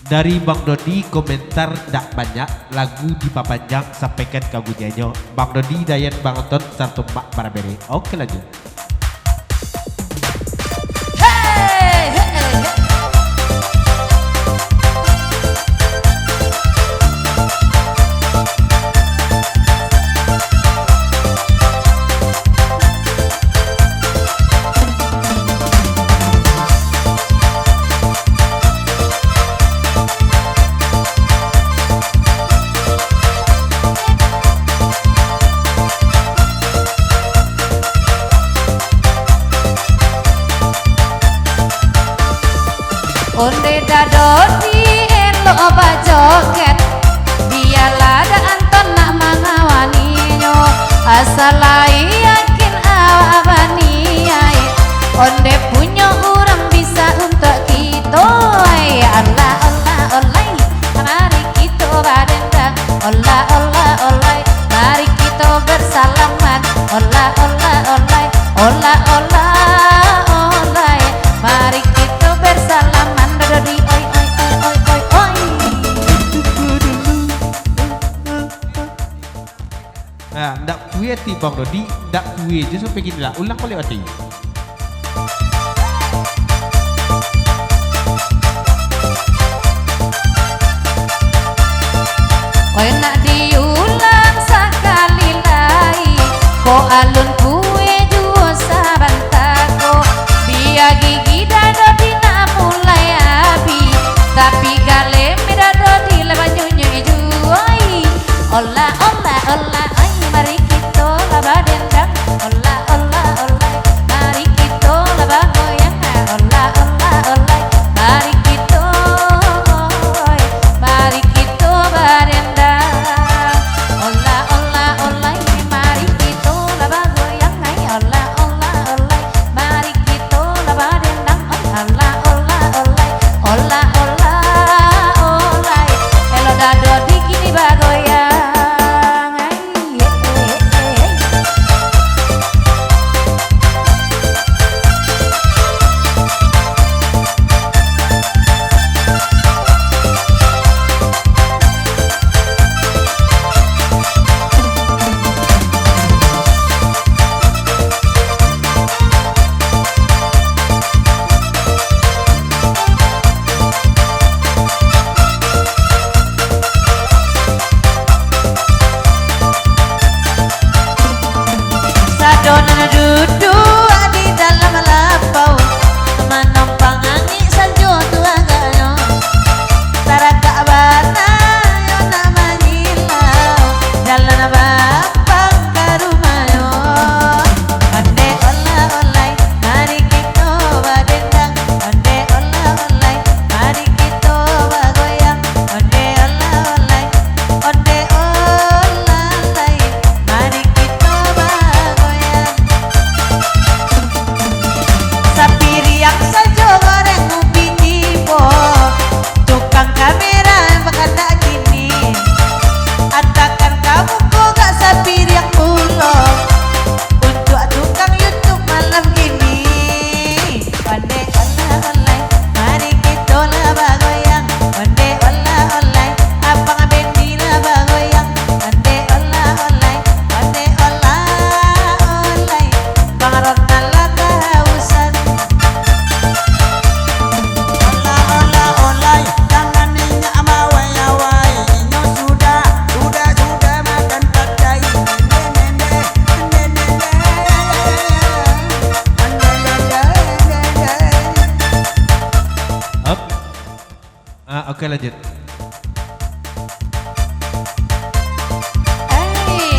Dari Bang Dodi komentar dak banyak lagu di papanjang sampaikan kagunyanyo. Bang Dodi dayan Bang Otot sarto mak barabere. Oke lanjut. Hey, hey, hey. Onde dadodi elo oba joget biarlah da anton nak mangawaninya asalai yakin awabani onde punya orang bisa untuk kita Allah Allah Allah mari kita barendang Allah Allah Allah mari kita bersalaman Allah Allah Allah Allah Allah Allah mari kita bersalaman dodi oi oi oi oi oi oi. Nah, ndak kue ti Bang Dodi, ndak kue je sampai gini lah. Ulang kau lewati. Oi nak diulang sekali lagi, ko alun kue juo sabantako, biar gigi dado dina mulai abi, tapi gale medado di lebajunya juoi. Ola ola ola, oi mari kita laba dendang, ola ola ola, mari kita laba goyang, ola ola ola, mari kita, oi, mari kita barendang, ola ola ola, mari kita laba goyang, ola ola ola, mari kita laba dendang, ola ola ola, ola ola ola, elo dado dikini bagoyang. Sadona duduk di dalam lapau, menumpang angin salju tuangnya. Tarakak bana yo nama hilau, jalan bapang ke rumahnya. Onde ola olai, mari kita badendang. Onde ola olai, mari kita bagoyang. Onde ola olai, onde ola olai, mari kita bagoyang. Sapi riak saja goreng ubi tibo, tukang kamera bakal gini. Atakan kamu kok gak sapi riak pulo, untuk tukang YouTube malam gini. Onde ola olai, mari kita lah bagoyang. Onde ola olai, abang bendi lah bagoyang. Onde ola olai, onde ola olai, bang Ronald lah kehausan. Ola ola olai, jangan minyak mawai-awai. Inyo sudah makan petai. Nene nene Up. Oke lanjut. Hey.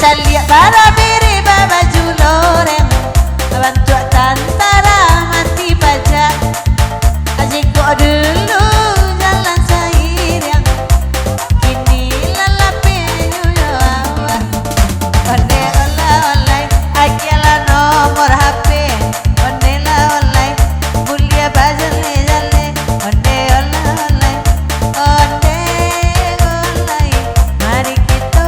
Salia para biri baba juloreng bantu tantara mati pajak ajik kok dulu jalan sairing kini lalape yo awak onde ola olai akela nomor HP onde la olai mulia bajale jale onde ola olai onde olai mari kita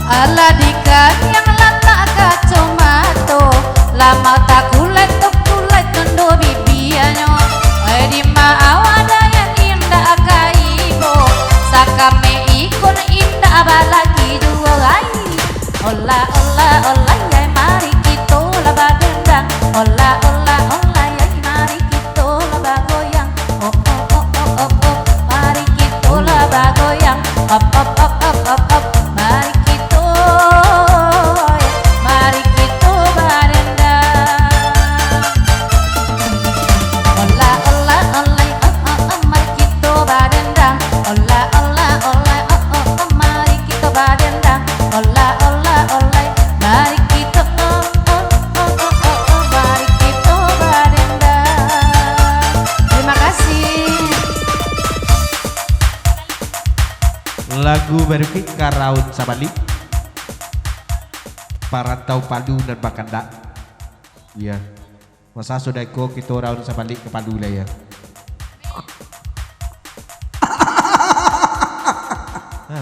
ala dikan yang lata kacomato lama tak kulet tok kulet kendo bibianyo di maawada yang indah kaibo sakame ikon indah balaki dua gai ola ola ola ya mari kita laba dendang ola ola ola ya mari kita laba goyang oh oh oh oh oh oh mari kita laba goyang op op op op op op mari lagu berikut Karaun Sabali Parantau Padu dan Bakanda. Ya, masa sudah ko kita raun Sabali ke Padu lah ya.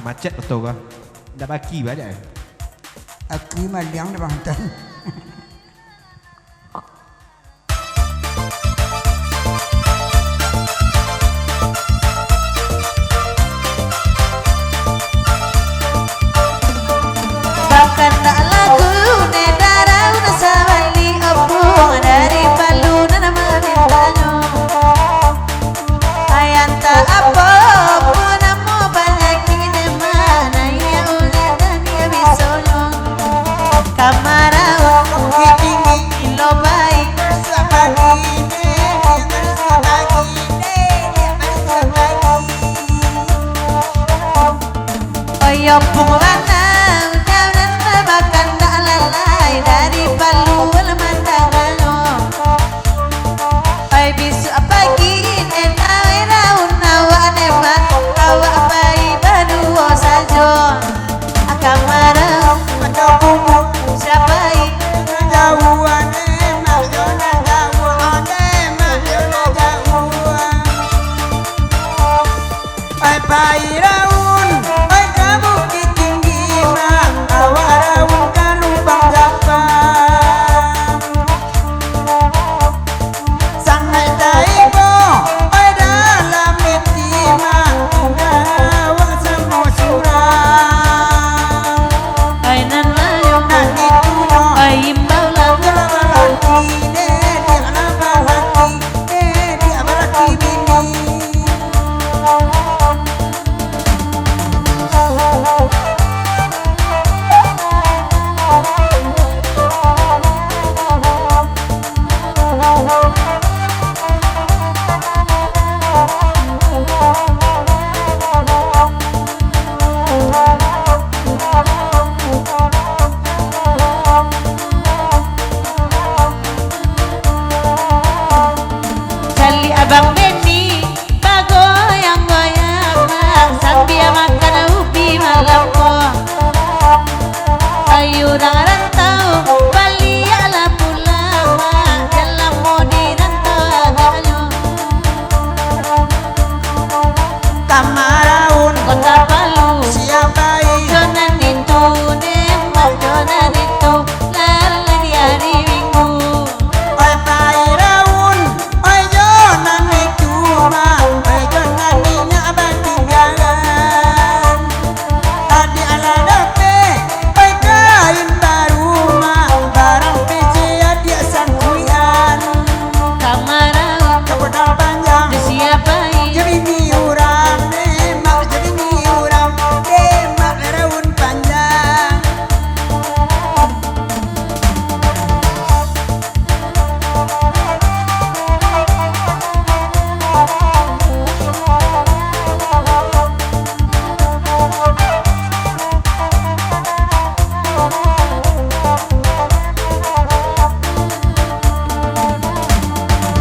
Macet betul kah? Dah baki banyak ya? Aku maliang dah bangtan. pai raun oi ka bukit tinggi mak awak raun ka lubang Jepang sangai taibo oi dalam meti mak awak semua surang ai nan layo nan itu no ai imbau lagu Abang Beni bagoyang-goyang sambil makan ubi malam kok ayu rantau balik ala pulang dalam modi rantau agaknya Kamaraun kota Palu siapa jonan itu nembak jonan itu lalai di hari Minggu oi pai raun oi jonan itu mak oi jonan minyak batinggalan tadi ala dape oi kain baru mak barang PC dia sangkuian Kamarau kepedal panjang siapa jadi miurang demak jadi miurang demak raun panjang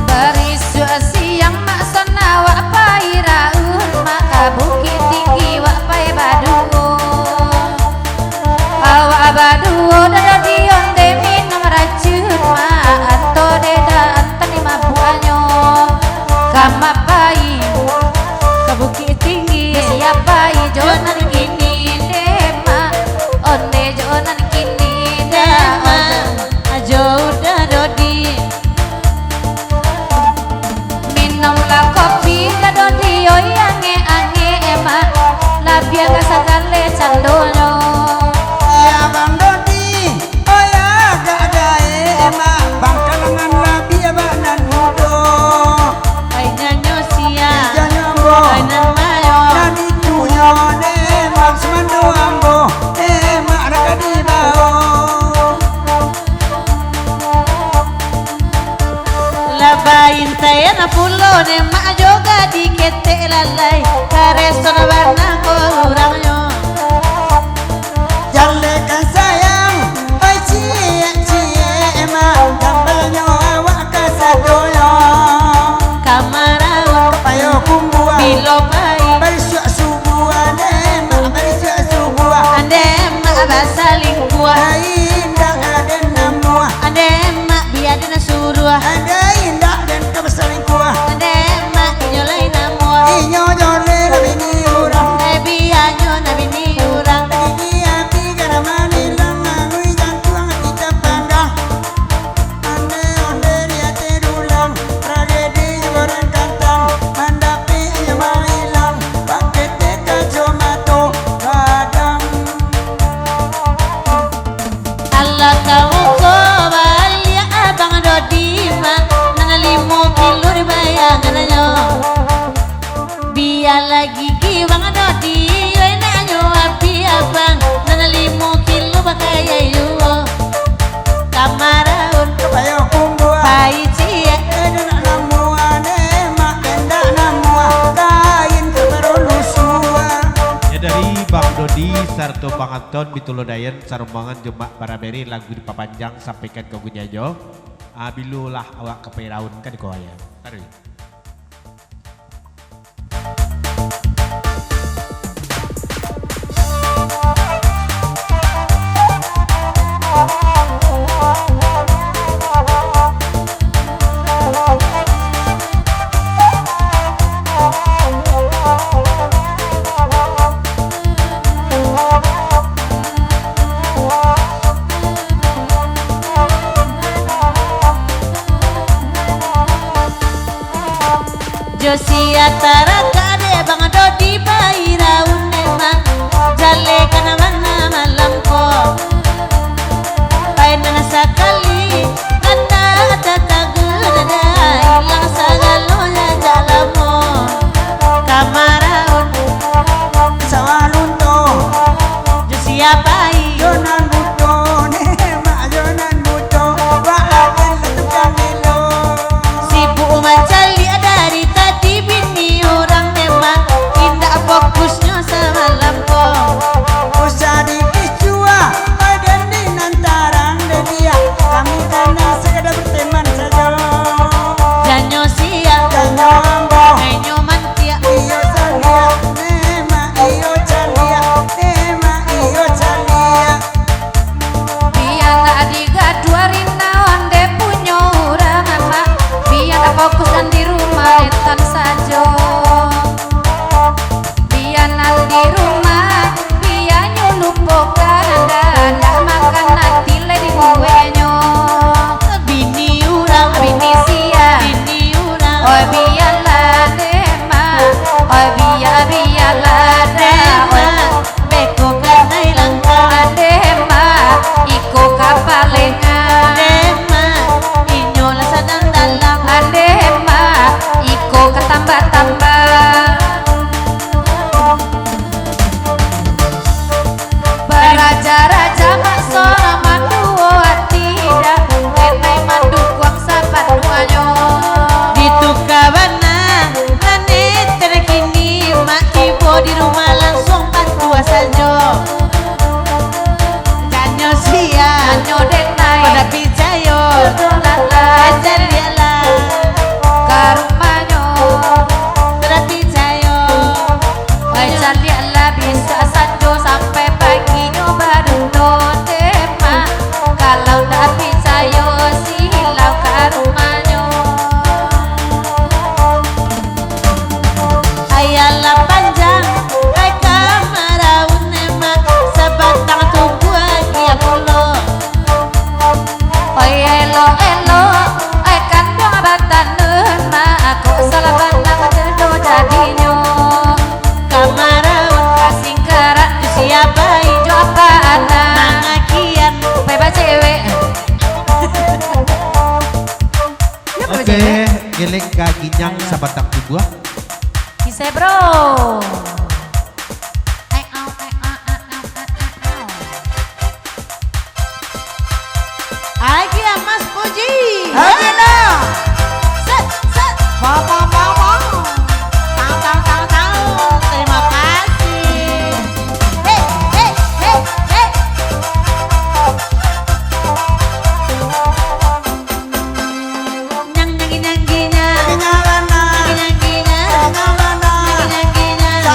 Barisu siang mak sana wak pai raun mak ka bukit tinggi wak pai baduo awak baduo dada dion de minum racun mak anto deda antani mabuanyo kama pai ka bukit tinggi siapa jonan kini dema onde jonan kini dema ajo udah dodi minumlah kopi kado dio ange ange emak labia kasagale candonyo ya bang Dodi oh ya gak gae emak bang kalangan labi banan mudo ai nyanyo sia janyombo ai nan mayo dan itu nyone emak semando ambo emak raka di bao labain tayana pulo ne mak joga di kete lalai kareson warna orangnya jalekan sayang oi cie cie emak gambalnya awak kasadoyo Kamarau ayo kumbua bilo pai bersuk subuhan emak bersuk subuhan ande mak basaling kuah indah ada namua ande mak biadina suruh ada indah dan kebesaran kuah ande mak nyolai namua inyo jole lebih ni urang nabi anyo nabi ni urang gigi api garamani lama ngui jantuang kita pandang ande onde dia terulang tragedi orang kantang mandapi yang mailang pakai teka jomato kadang Allah tahu ko balia abang Dodi mak nana 5 kilo dibayangannya biar lagi bang Dodi nanyo api abang nana 5 kilo pakai ayu Kamaraun ayo kumbua pai cie enak namua emak endak namua kain keberulusua Ya dari Bang Dodi sarto Bang Anton Bitulodayan sarumbangan Jumak Baraberi lagu di papanjang sampaikan ke gunyajo bilulah awak keperaun kan kau ya taruh. Caliaklah bisa saja sampai pagi nyoba dulu tema. Kalau tak percaya silau ke rumahnya. Ayalah panjang mereka maraun emak sebatang tubuh lagi polo. Oh elo elo, kan dong abatan emak. Aku salah bandang terdo jadinya. Kamaraun Kasing kerak siapa jo apa anak. mangakian Bebas cewek. Oke, geleng kaginyang sabatang tubuh. Kisah bro. lagi ya Mas Puji. Lagi no. Set set. Mau. Tahu. Terima kasih. Hei. Nyangginya. Kinyalana. Nyangginya. Kinyalana. Nyangginya.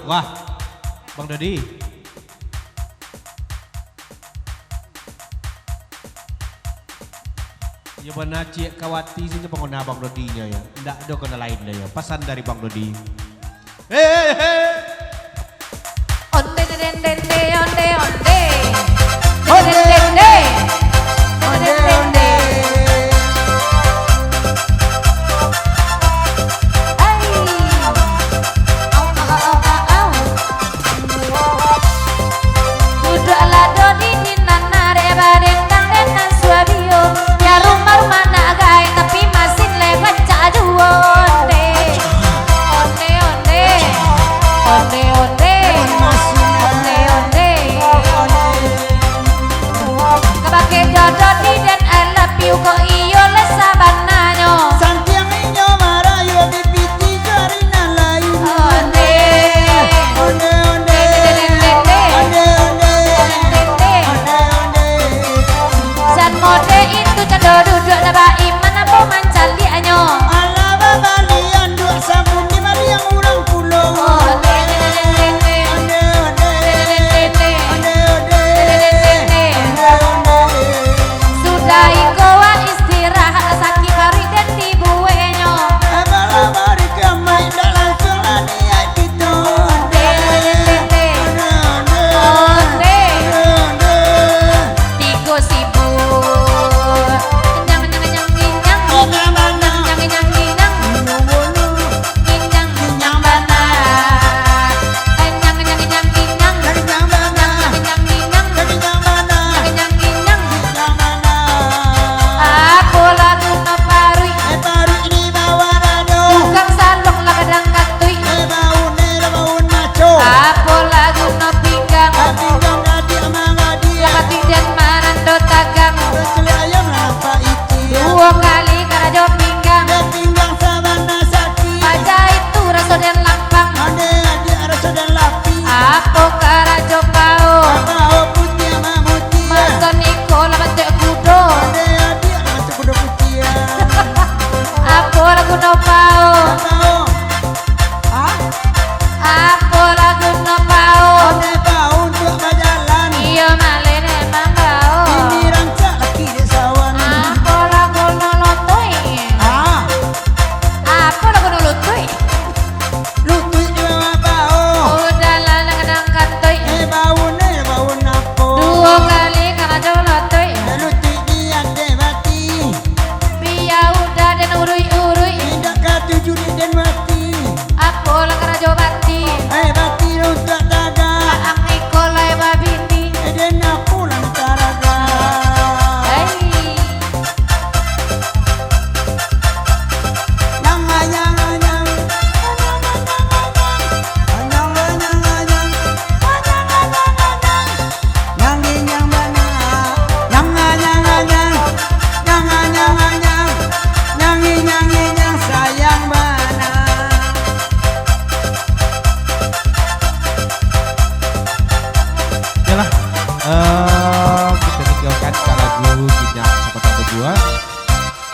Wah, Bang Dodi. Ya benar Cik Kawati sini pengguna Bang Dodinya ya. Nggak ada kena lain dah ya. Pesan dari Bang Dodi. Onde onde onde onde. Onde